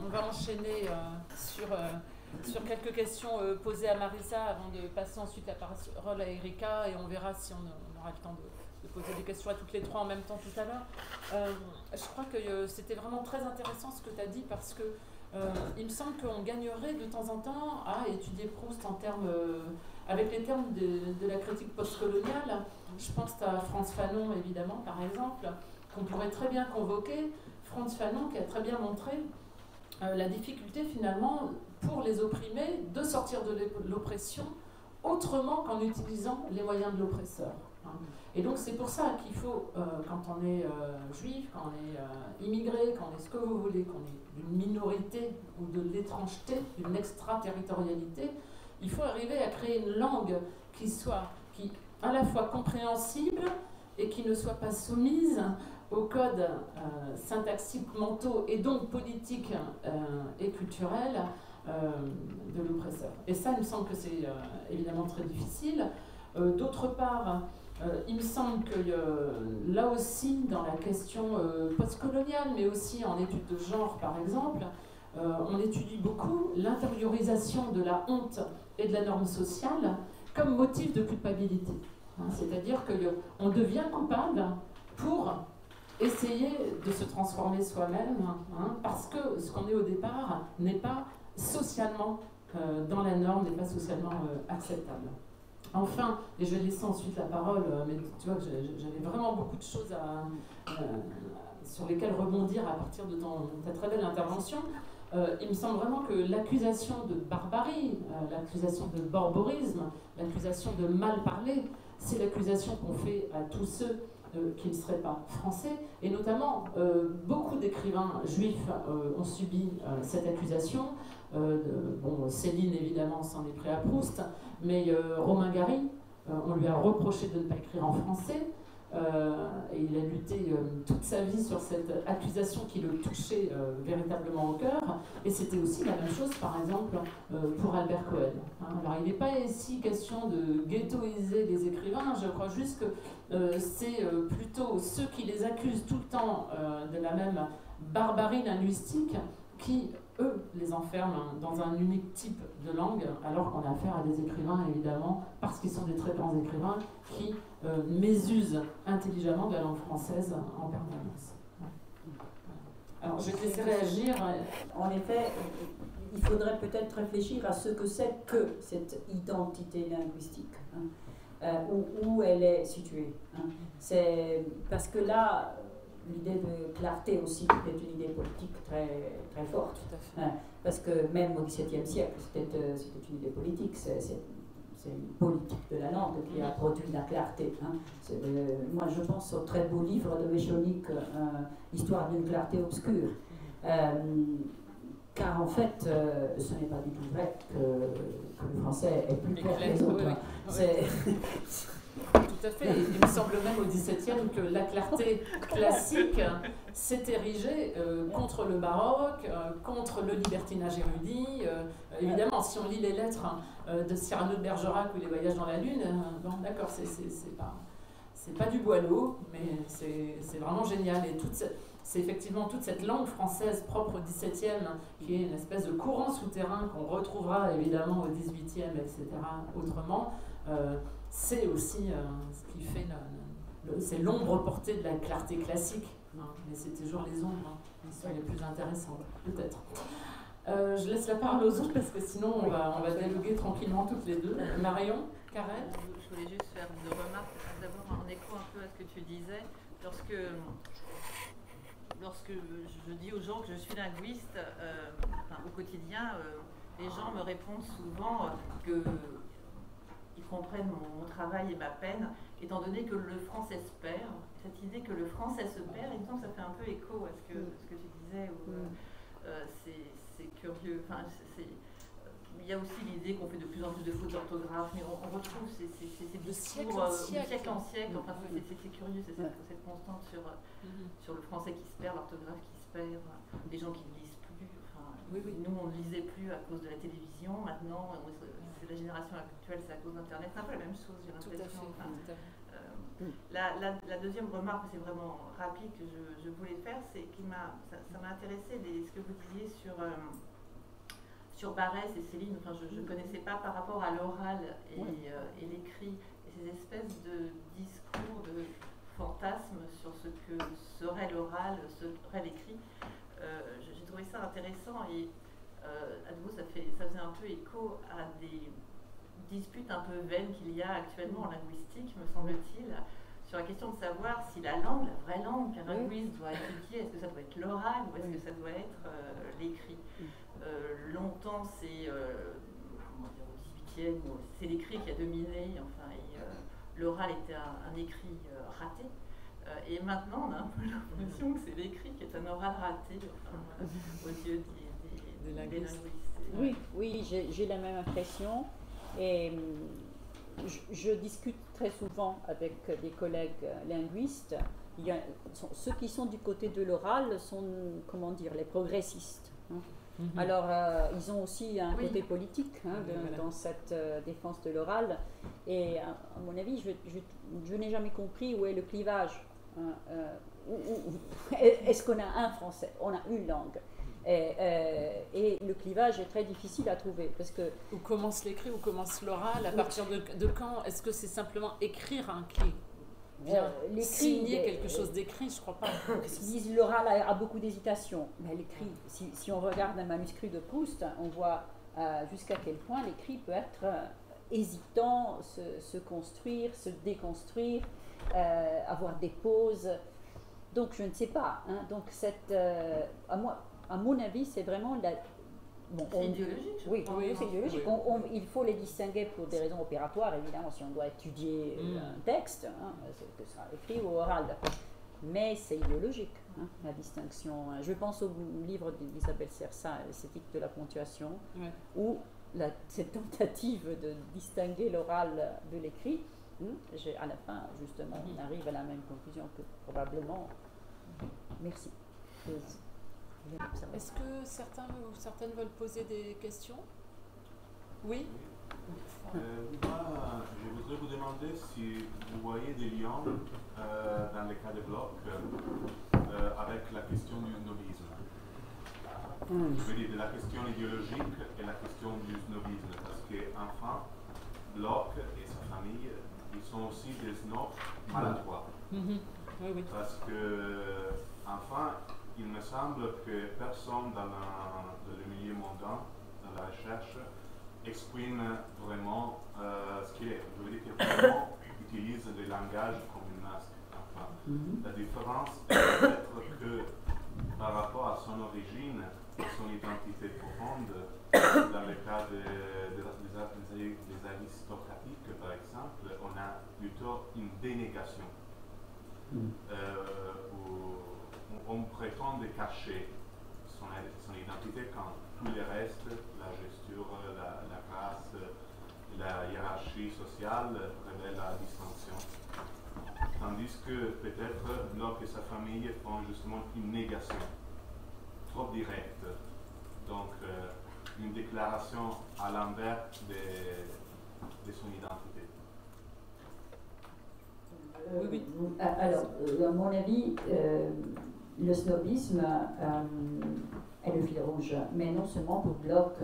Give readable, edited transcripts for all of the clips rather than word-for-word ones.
on va enchaîner sur quelques questions posées à Marisa avant de passer ensuite la parole à Erika, et on verra si on aura le temps de poser des questions à toutes les trois en même temps tout à l'heure. Je crois que c'était vraiment très intéressant ce que tu as dit, parce que il me semble qu'on gagnerait de temps en temps à étudier Proust avec les termes de la critique postcoloniale. Je pense à Frantz Fanon, évidemment, par exemple, qu'on pourrait très bien convoquer. Frantz Fanon qui a très bien montré la difficulté, finalement, pour les opprimés de sortir de l'oppression autrement qu'en utilisant les moyens de l'oppresseur. Et donc c'est pour ça qu'il faut, quand on est juif, quand on est immigré, quand on est ce que vous voulez, qu'on est d'une minorité ou de l'étrangeté, d'une extraterritorialité, il faut arriver à créer une langue qui à la fois compréhensible et qui ne soit pas soumise aux codes syntaxiques, mentaux et donc politiques et culturels de l'oppresseur. Et ça, il me semble que c'est évidemment très difficile. D'autre part, il me semble que là aussi, dans la question postcoloniale, mais aussi en études de genre, par exemple, on étudie beaucoup l'intériorisation de la honte et de la norme sociale comme motif de culpabilité. C'est-à-dire qu'on devient coupable pour essayer de se transformer soi-même, parce que ce qu'on est au départ n'est pas socialement dans la norme, n'est pas socialement acceptable. Enfin, et je vais laisser ensuite la parole, mais tu vois que j'avais vraiment beaucoup de choses sur lesquelles rebondir à partir de ta très belle intervention. Il me semble vraiment que l'accusation de barbarie, l'accusation de borborisme, l'accusation de mal parler, c'est l'accusation qu'on fait à tous ceux qui ne seraient pas français, et notamment beaucoup d'écrivains juifs ont subi cette accusation. Céline évidemment s'en est pris à Proust, mais Romain Gary, on lui a reproché de ne pas écrire en français, et il a lutté toute sa vie sur cette accusation qui le touchait véritablement au cœur, et c'était aussi la même chose par exemple pour Albert Cohen. Alors il n'est pas ici question de ghettoiser les écrivains, je crois juste que c'est plutôt ceux qui les accusent tout le temps de la même barbarie linguistique qui, eux, les enferment dans un unique type de langue, alors qu'on a affaire à des écrivains, évidemment, parce qu'ils sont des très grands écrivains, qui mésusent intelligemment de la langue française en permanence. Alors, je vais te laisser réagir. En effet, il faudrait peut-être réfléchir à ce que c'est que cette identité linguistique, où elle est située. C'est parce que là, l'idée de clarté aussi est une idée politique très, très forte. Parce que même au XVIIe siècle, c'était une idée politique. C'est une politique de la langue qui a produit la clarté. Moi, je pense au très beau livre de Méchonic, Histoire d'une clarté obscure. Car en fait, ce n'est pas du tout vrai que le français est plus clair que les autres. Tout à fait. Il me semble même au XVIIe que la clarté classique s'est érigée contre le baroque, contre le libertinage érudit. Évidemment, si on lit les lettres de Cyrano de Bergerac ou les Voyages dans la Lune, bon, d'accord, c'est pas du Boileau, mais c'est vraiment génial. Et c'est effectivement toute cette langue française propre au XVIIe, qui est une espèce de courant souterrain qu'on retrouvera évidemment au XVIIIe, etc. autrement. C'est aussi ce qui fait c'est l'ombre portée de la clarté classique, mais c'est toujours les ombres qui sont les plus intéressantes, peut-être. Je laisse la parole aux autres parce que sinon on va dialoguer tranquillement toutes les deux. Marion, Karen. Je voulais juste faire une remarque, d'abord en écho un peu à ce que tu disais. Lorsque je dis aux gens que je suis linguiste, au quotidien, les gens me répondent souvent qu'ils comprennent mon travail et ma peine, étant donné que le français se perd. Cette idée que le français se perd, il me semble que ça fait un peu écho à ce que tu disais, où c'est curieux. Il y a aussi l'idée qu'on fait de plus en plus de fautes d'orthographe, mais on retrouve ces discours de siècle en siècle. Enfin, c'est curieux, c'est cette constante sur le français qui se perd, l'orthographe qui se perd, des gens qui ne lisent plus. Nous, on ne lisait plus à cause de la télévision. Maintenant, c'est la génération actuelle, c'est à cause d'Internet. C'est un peu la même chose, j'ai l'impression. La deuxième remarque, c'est vraiment rapide que je voulais faire, c'est que ça m'a intéressé ce que vous disiez sur Barès et Céline. Enfin, je ne connaissais pas par rapport à l'oral et l'écrit, et ces espèces de discours, de fantasmes sur ce que serait l'oral, serait l'écrit. J'ai trouvé ça intéressant et à nouveau ça faisait un peu écho à des disputes un peu vaines qu'il y a actuellement en linguistique, me semble-t-il, sur la question de savoir si la langue, la vraie langue qu'un linguiste doit étudier, est-ce que ça doit être l'oral ou est-ce que ça doit être l'écrit. Longtemps, c'est au XVIIIe, c'est l'écrit qui a dominé, enfin, l'oral était un écrit raté. Et maintenant, on a un peu l'impression que c'est l'écrit qui est un oral raté, enfin, aux yeux des linguistes. Oui, j'ai la même impression. Et je discute très souvent avec des collègues linguistes. Ceux qui sont du côté de l'oral sont, comment dire, les progressistes. Hein. Alors, ils ont aussi un côté politique dans cette défense de l'oral. Et à mon avis, je n'ai jamais compris où est le clivage. Est-ce qu'on a un français? On a une langue. Et le clivage est très difficile à trouver parce que où commence l'écrit, où commence l'oral, à partir de quand? Est-ce que c'est simplement écrire qui vient signer quelque chose d'écrit? Je crois pas. L'oral a beaucoup d'hésitation, mais l'écrit, si on regarde un manuscrit de Proust, on voit jusqu'à quel point l'écrit peut être hésitant, se construire, se déconstruire, avoir des pauses. Donc je ne sais pas. Hein, donc à mon avis, c'est vraiment c'est idéologique. Oui, c'est idéologique. Il faut les distinguer pour des raisons opératoires, évidemment, si on doit étudier un texte, que ce sera écrit ou oral. Mais c'est idéologique, la distinction. Je pense au livre d'Isabelle Sersa, l'esthétique de la ponctuation, où cette tentative de distinguer l'oral de l'écrit, à la fin, justement, on arrive à la même conclusion que probablement. Merci. Est-ce que certains ou certaines veulent poser des questions? Oui. Moi, je voudrais vous demander si vous voyez des liens dans le cas de Bloch avec la question du snobisme. Je veux dire, de la question idéologique et la question du snobisme, parce qu'enfin, Bloch et sa famille, ils sont aussi des snobs maladroits. Parce que, enfin, il me semble que personne dans le milieu mondain, dans la recherche, exprime vraiment ce qu'il est. Je veux dire que vraiment utilise le langage comme un masque. Enfin, la différence est peut-être que par rapport à son origine, son identité profonde, dans le cas des aristocratiques, par exemple, on a plutôt une dénégation. Où on prétend cacher son identité quand tout le reste, la gesture, la classe, la hiérarchie sociale révèle la distinction. Tandis que peut-être Bloch et sa famille font justement une négation trop directe. Donc une déclaration à l'envers de son identité. Alors, à mon avis, le snobisme est le fil rouge, mais non seulement pour Bloch.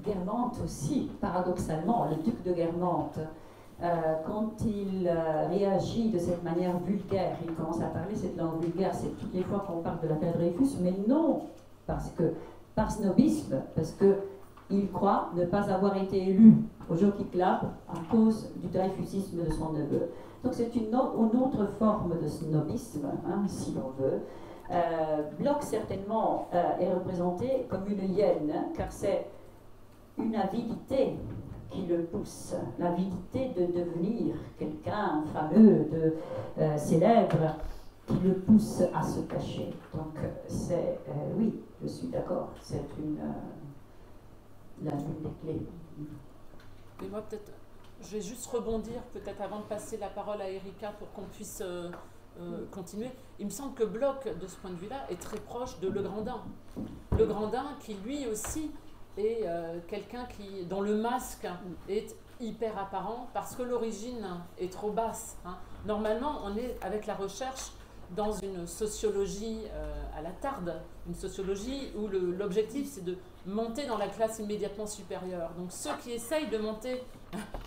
Guermantes aussi, paradoxalement, le duc de Guermantes, quand il réagit de cette manière vulgaire, il commence à parler cette langue vulgaire, c'est toutes les fois qu'on parle de l'affaire Dreyfus, mais non, par snobisme, parce qu'il croit ne pas avoir été élu au Jockey Club à cause du dreyfusisme de son neveu. Donc c'est une autre forme de snobisme, si l'on veut. Bloch, certainement, est représenté comme une hyène, car c'est une avidité qui le pousse, l'avidité de devenir quelqu'un fameux, célèbre, qui le pousse à se cacher. Donc c'est, oui, je suis d'accord, c'est l'une des clés. Mais moi, peut-être, je vais juste rebondir, peut-être avant de passer la parole à Erika pour qu'on puisse continuer. Il me semble que Bloch, de ce point de vue-là, est très proche de Legrandin. Legrandin, qui lui aussi est quelqu'un dont le masque est hyper apparent parce que l'origine est trop basse. Hein. Normalement, on est avec la recherche dans une sociologie à la tarde, une sociologie où l'objectif c'est de monter dans la classe immédiatement supérieure. Donc ceux qui essayent de monter,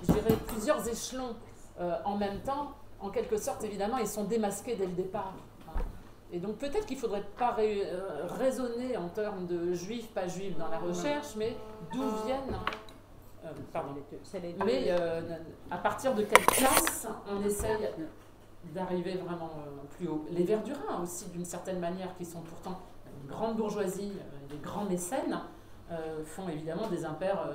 je dirais, plusieurs échelons en même temps, en quelque sorte, évidemment, ils sont démasqués dès le départ. Hein. Et donc peut-être qu'il ne faudrait pas raisonner en termes de juifs, pas juifs dans la recherche, mais d'où viennent... pardon. Mais à partir de quelle classe on essaye d'arriver vraiment plus haut. Les Verdurins aussi, d'une certaine manière, qui sont pourtant une grande bourgeoisie, des grands mécènes, font évidemment des impairs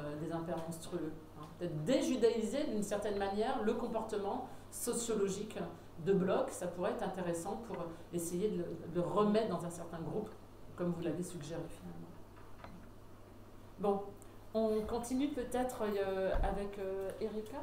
monstrueux. Hein. Peut-être déjudaïser d'une certaine manière le comportement sociologique de Bloch, ça pourrait être intéressant pour essayer de le remettre dans un certain groupe, comme vous l'avez suggéré finalement. Bon, on continue peut-être avec Erika.